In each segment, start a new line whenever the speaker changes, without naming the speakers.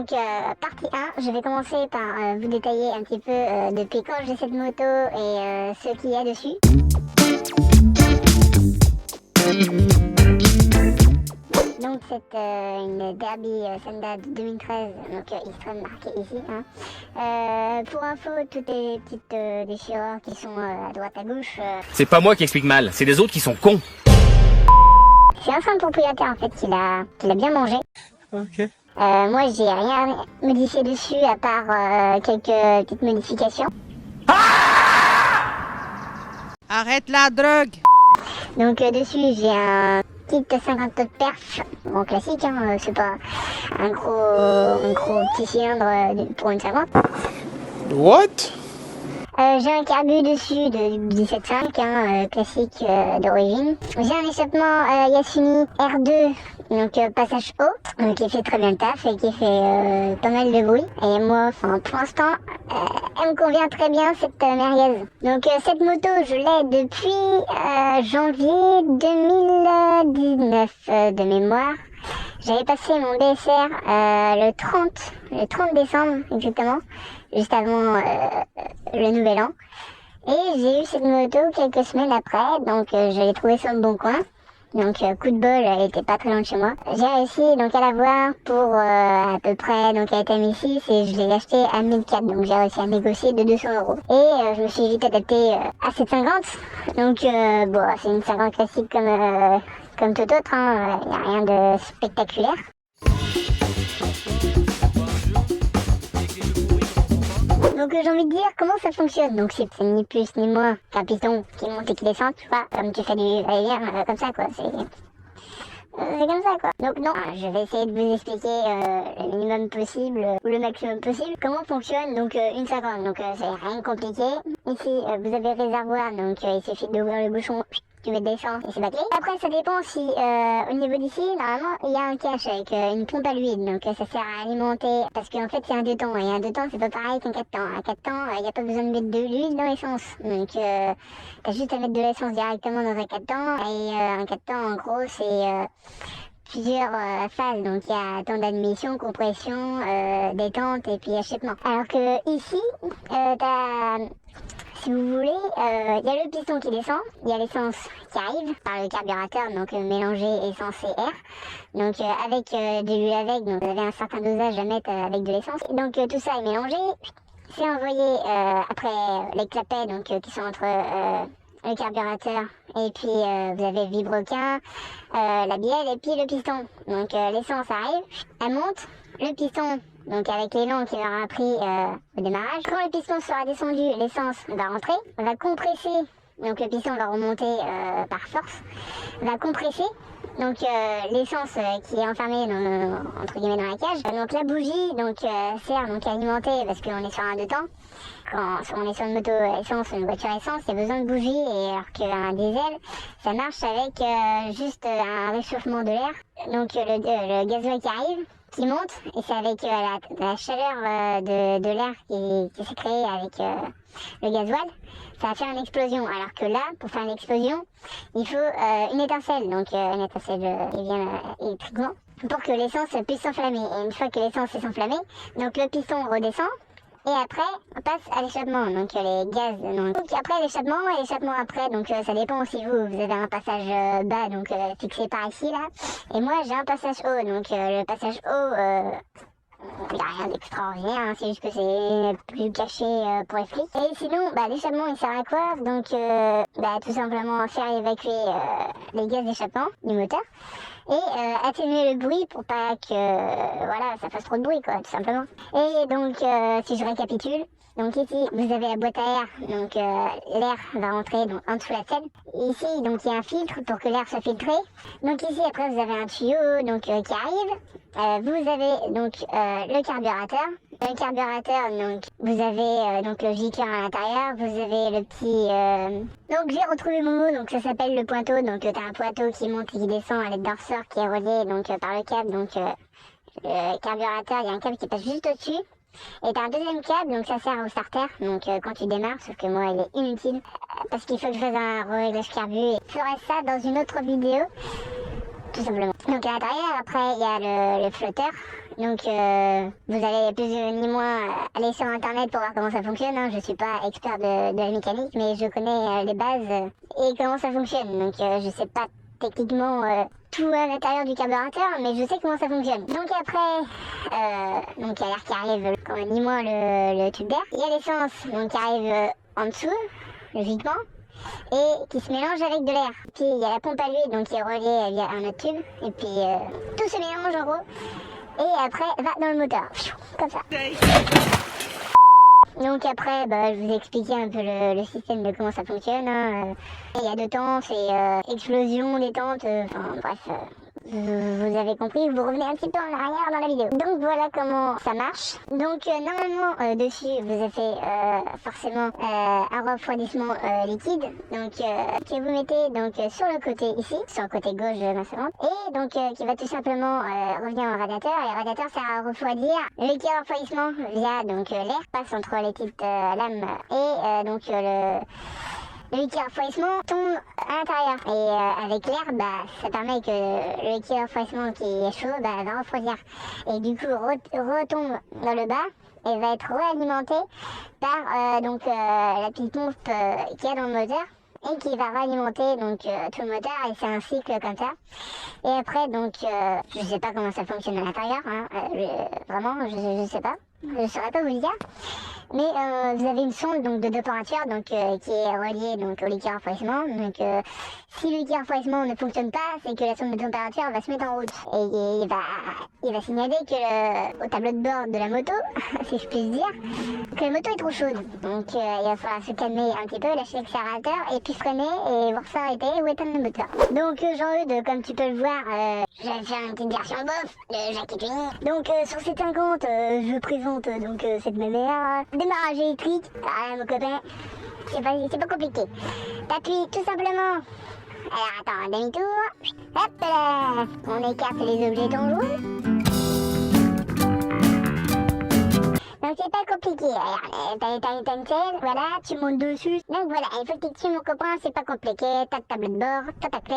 Donc partie 1, je vais commencer par vous détailler un petit peu depuis quand j'ai cette moto et ce qu'il y a dessus. Donc c'est une Derby Senda de 2013, donc X-Treme marqué ici. Pour info, toutes les petites déchirures qui sont à droite à gauche.
C'est pas moi qui explique mal, c'est les autres qui sont cons.
C'est un simple propriétaire en fait qui l'a bien mangé.
Ok.
Moi j'ai rien modifié dessus à part quelques petites modifications.
Arrête la drogue!
Donc dessus j'ai un kit 50 de perf, bon classique, c'est pas un gros petit cylindre pour une 50.
What?
J'ai un carbu dessus de 17.5, classique d'origine. J'ai un échappement Yasuni R2, donc passage haut, qui fait très bien le taf et qui fait pas mal de bruit. Et moi, pour l'instant, elle me convient très bien cette merguez. Donc cette moto, je l'ai depuis janvier 2019 de mémoire. J'avais passé mon DSR le 30 décembre exactement, juste avant le nouvel an. Et j'ai eu cette moto quelques semaines après, donc je l'ai trouvée sur le bon coin. Donc coup de bol, elle était pas très loin de chez moi. J'ai réussi donc à l'avoir pour à peu près donc à TM6 et je l'ai acheté à 1004, donc j'ai réussi à négocier de 200 €. Et je me suis vite adapté à cette 50. Donc bon, c'est une 50 classique comme tout autre, y a rien de spectaculaire. Donc j'ai envie de dire comment ça fonctionne. Donc c'est ni plus ni moins qu'un piston qui monte et qui descend, tu vois, comme tu fais du va-et-vient, comme ça quoi. C'est comme ça quoi. Donc non, je vais essayer de vous expliquer le minimum possible ou le maximum possible comment fonctionne donc une 50. Donc c'est rien de compliqué. Ici vous avez le réservoir, donc il suffit d'ouvrir le bouchon. Tu mets de l'essence et c'est bâclé. Après ça dépend si au niveau d'ici, normalement il y a un cache avec une pompe à l'huile, donc ça sert à alimenter, parce qu'en fait c'est un 2 temps, et un 2 temps c'est pas pareil qu'un 4 temps. Un 4 temps, il n'y a pas besoin de mettre de l'huile dans l'essence, donc t'as juste à mettre de l'essence directement dans un 4 temps, et un 4 temps en gros c'est plusieurs phases, donc il y a temps d'admission, compression, détente et puis achèvement. Alors que ici, si vous voulez, il y a le piston qui descend, il y a l'essence qui arrive par le carburateur, donc mélangé essence et air. Donc avec de l'huile avec, donc vous avez un certain dosage à mettre avec de l'essence. Donc tout ça est mélangé, c'est envoyé après les clapets donc qui sont entre le carburateur et puis vous avez le vibroquin, la bielle et puis le piston. Donc l'essence arrive, elle monte, le piston donc avec l'élan qui aura pris au démarrage. Quand le piston sera descendu, l'essence va rentrer, va compresser, donc le piston va remonter par force, va compresser. Donc l'essence qui est enfermée entre guillemets dans la cage. Donc la bougie sert donc à alimenter parce qu'on est sur un 2 temps. Quand on est sur une moto essence ou une voiture essence, il y a besoin de bougie, et alors qu'un diesel, ça marche avec juste un réchauffement de l'air. Donc le gasoil qui arrive, qui monte, et c'est avec la chaleur de l'air qui s'est créée avec le gasoil, ça va faire une explosion. Alors que là, pour faire une explosion, il faut une étincelle, donc une étincelle qui vient électriquement, pour que l'essence puisse s'enflammer. Et une fois que l'essence est enflammée, donc le piston redescend, et après on passe à l'échappement, donc les gaz. Donc après l'échappement et l'échappement après, donc ça dépend si vous avez un passage bas, donc fixé par ici là, et moi j'ai un passage haut, donc le passage haut, il n'y a rien d'extraordinaire, c'est juste que c'est plus caché pour les flics. Et sinon, l'échappement il sert à quoi? Donc tout simplement faire évacuer les gaz d'échappement du moteur et atténuer le bruit pour pas que ça fasse trop de bruit quoi, tout simplement. Et donc si je récapitule, donc ici vous avez la boîte à air, donc l'air va rentrer en dessous la selle. Ici donc il y a un filtre pour que l'air soit filtré. Donc ici après vous avez un tuyau donc qui arrive. Vous avez donc le carburateur. Le carburateur, donc vous avez donc le J-cœur à l'intérieur, vous avez le petit... Donc j'ai retrouvé mon mot, donc ça s'appelle le pointeau. Donc t'as un pointeau qui monte et qui descend à l'aide d'un ressort qui est relié donc par le câble. Donc le carburateur, il y a un câble qui passe juste au-dessus. Et t'as un deuxième câble, donc ça sert au starter, donc quand tu démarres, sauf que moi il est inutile, parce qu'il faut que je fasse un réglage carbu, et je ferai ça dans une autre vidéo, tout simplement. Donc à l'intérieur, après il y a le flotteur, Donc vous allez plus ni moins aller sur internet pour voir comment ça fonctionne, hein. Je suis pas expert de la mécanique, mais je connais les bases et comment ça fonctionne. Donc je sais pas techniquement tout à l'intérieur du carburateur, mais je sais comment ça fonctionne. Donc après, donc il y a l'air qui arrive, ni moins le tube d'air. Il y a l'essence donc qui arrive en dessous, logiquement, et qui se mélange avec de l'air. Puis il y a la pompe à l'huile donc qui est reliée via un autre tube, et puis tout se mélange en gros, et après va dans le moteur, comme ça. Donc après, je vous ai expliqué un peu le système de comment ça fonctionne, hein. Il y a deux temps, c'est explosion, détente, bref, vous avez compris, vous revenez un petit peu en arrière dans la vidéo. Donc voilà comment ça marche. Donc normalement dessus vous avez fait forcément un refroidissement liquide, donc que vous mettez donc sur le côté ici, sur le côté gauche de ma seconde, et donc qui va tout simplement revenir au radiateur, et le radiateur sert à refroidir. Le liquide de refroidissement via donc l'air passe entre les petites lames et donc le liquide de refroidissement tombe à l'intérieur. Et avec l'air, ça permet que le liquide de refroidissement qui est chaud va refroidir. Et du coup retombe dans le bas et va être réalimenté par donc la petite pompe qu'il y a dans le moteur, et qui va réalimenter donc tout le moteur, et c'est un cycle comme ça. Et après donc je sais pas comment ça fonctionne à l'intérieur, hein, vraiment je sais pas, je saurais pas vous le dire. Mais vous avez une sonde donc de température donc qui est reliée donc au liquide de refroidissement. Donc si le liquide de refroidissement ne fonctionne pas, c'est que la sonde de température va se mettre en route, et il va signaler que au tableau de bord de la moto, si je puis dire, que la moto est trop chaude. Donc il va falloir se calmer un petit peu, lâcher l'accélérateur et puis freiner et voir s'arrêter ou éteindre le moteur. Donc Jean-Eudes, comme tu peux le voir, je vais faire une petite version bof de Jackie Tuning. Donc sur cette 50, je présente donc cette manière. Démarrage électrique, mon copain, c'est pas compliqué. T'appuies tout simplement. Alors attends, demi-tour. Hop là, on écarte les objets dangereux. Donc c'est pas compliqué. Alors t'as une selle, voilà, tu montes dessus. Donc voilà, il faut que tu dessus mon copain, c'est pas compliqué. T'as le tableau de bord, t'as ta clé.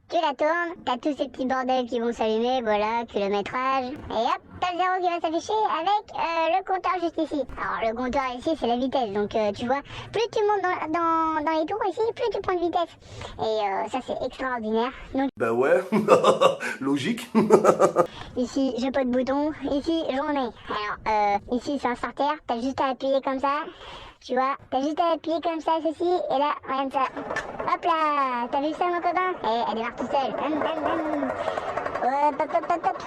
Tu la tournes, t'as tous ces petits bordels qui vont s'allumer, voilà, kilométrage, et hop, t'as le zéro qui va s'afficher avec le compteur juste ici. Alors le compteur ici c'est la vitesse, donc tu vois, plus tu montes dans les tours ici, plus tu prends de vitesse. Et ça c'est extraordinaire. Donc,
bah ouais, logique.
Ici j'ai pas de bouton, ici j'en ai. Alors ici c'est un starter, t'as juste à appuyer comme ça. Tu vois, t'as juste à appuyer comme ça, ceci, et là, regarde ça. Hop là, t'as vu ça mon copain? Et elle démarre tout seule. Hop, hop, hop, hop, hop.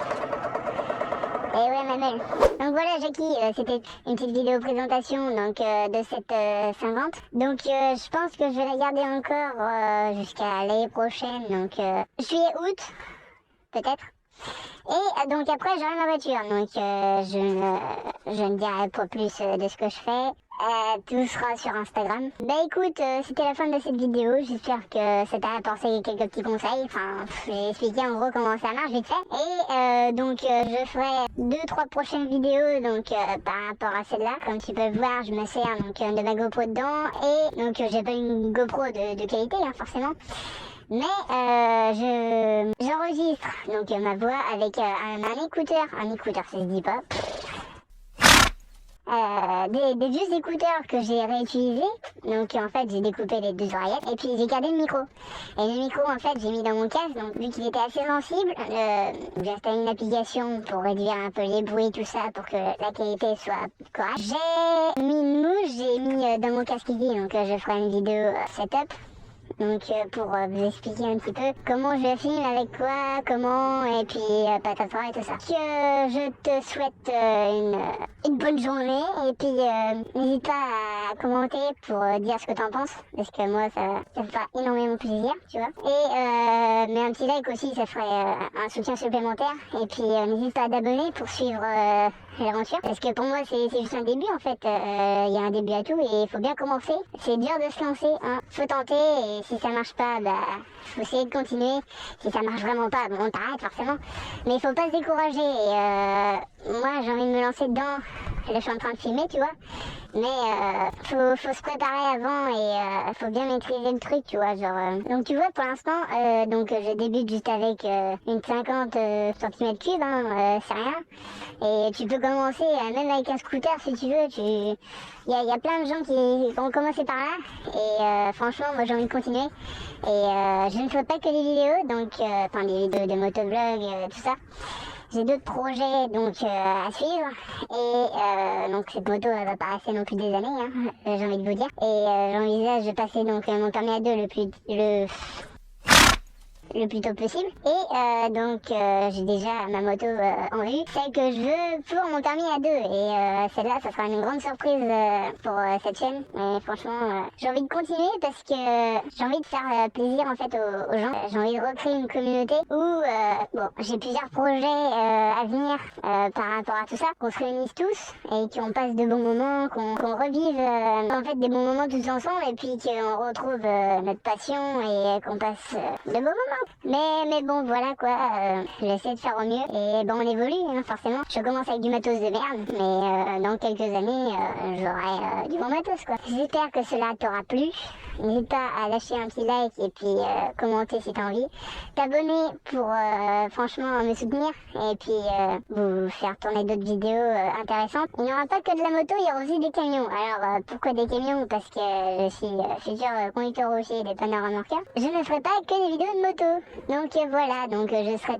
Et ouais, ma belle. Donc voilà, Jackie, c'était une petite vidéo présentation donc, de cette 50. Donc je pense que je vais la garder encore jusqu'à l'année prochaine, donc juillet-août, peut-être. Et donc après j'aurai ma voiture, donc je ne dirai pas plus de ce que je fais. Tout sera sur Instagram. Bah écoute, c'était la fin de cette vidéo. J'espère que ça t'a apporté quelques petits conseils. Enfin, j'ai expliqué en gros comment ça marche vite fait. Et donc je ferai 2-3 prochaines vidéos donc par rapport à celle-là. Comme tu peux le voir, je me sers donc de ma GoPro dedans. Et donc j'ai pas une GoPro de qualité hein, forcément. Mais j'enregistre donc ma voix avec un écouteur ça se dit pas. Des vieux écouteurs que j'ai réutilisés. Donc en fait j'ai découpé les deux oreillettes et puis j'ai gardé le micro. Et le micro en fait j'ai mis dans mon casque, donc vu qu'il était assez sensible, j'ai installé une application pour réduire un peu les bruits, tout ça, pour que la qualité soit correcte. J'ai mis une mouche, j'ai mis dans mon casque ici, donc je ferai une vidéo setup. Donc pour vous expliquer un petit peu comment je filme, avec quoi, comment, et puis patatras et tout ça. Je te souhaite une bonne journée, et puis n'hésite pas à commenter pour dire ce que t'en penses, parce que moi ça me fera énormément plaisir, tu vois. Et mais un petit like aussi, ça ferait un soutien supplémentaire, et puis n'hésite pas à t'abonner pour suivre l'aventure, parce que pour moi c'est juste un début en fait, il y a un début à tout et il faut bien commencer. C'est dur de se lancer, hein. Faut tenter, et si ça marche pas, faut essayer de continuer. Si ça marche vraiment pas, on t'arrête forcément, mais il faut pas se décourager. Et moi j'ai envie de me lancer dedans. Là je suis en train de filmer, tu vois. Mais faut se préparer avant et faut bien maîtriser le truc, tu vois. Genre, donc tu vois, pour l'instant, donc je débute juste avec une 50 cm3, hein, c'est rien. Et tu peux commencer même avec un scooter si tu veux. Il y a plein de gens qui ont commencé par là. Et franchement, moi j'ai envie de continuer. Et je ne ferai pas que des vidéos, donc enfin des vidéos de motovlog, tout ça. J'ai d'autres projets donc à suivre et donc cette moto elle va pas rester non plus des années, hein, j'ai envie de vous dire. Et j'envisage de passer donc mon permis à 2 le plus tôt possible. Et donc j'ai déjà ma moto en vue, celle que je veux pour mon permis à 2. Et celle-là, ça sera une grande surprise pour cette chaîne. Mais franchement, j'ai envie de continuer parce que j'ai envie de faire plaisir en fait aux gens. J'ai envie de recréer une communauté où bon, j'ai plusieurs projets à venir par rapport à tout ça, qu'on se réunisse tous et qu'on passe de bons moments, qu'on revive en fait des bons moments tous ensemble et puis qu'on retrouve notre passion et qu'on passe de bons moments. Mais bon, voilà quoi, j'essaie de faire au mieux et bon, on évolue, hein, forcément. Je commence avec du matos de merde, mais dans quelques années, j'aurai du bon matos, quoi. J'espère que cela t'aura plu. N'hésite pas à lâcher un petit like et puis commenter si t'as envie. T'abonner pour franchement me soutenir et puis vous faire tourner d'autres vidéos intéressantes. Il n'y aura pas que de la moto, il y aura aussi des camions. Alors pourquoi des camions? Parce que je suis futur conducteur routier des dépanneurs remorqueurs. Je ne ferai pas que des vidéos de moto. Donc voilà, donc je serai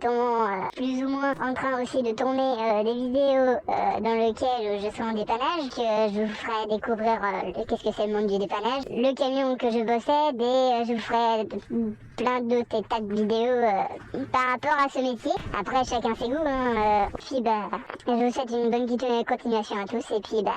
plus ou moins en train aussi de tourner des vidéos dans lesquelles je serai en dépannage, que je vous ferai découvrir qu'est-ce que c'est le monde du dépannage, le camion que je possède et je vous ferai plein d'autres tas de vidéos par rapport à ce métier. Après chacun ses goûts, hein, puis bah je vous souhaite une bonne continuation à tous et puis bah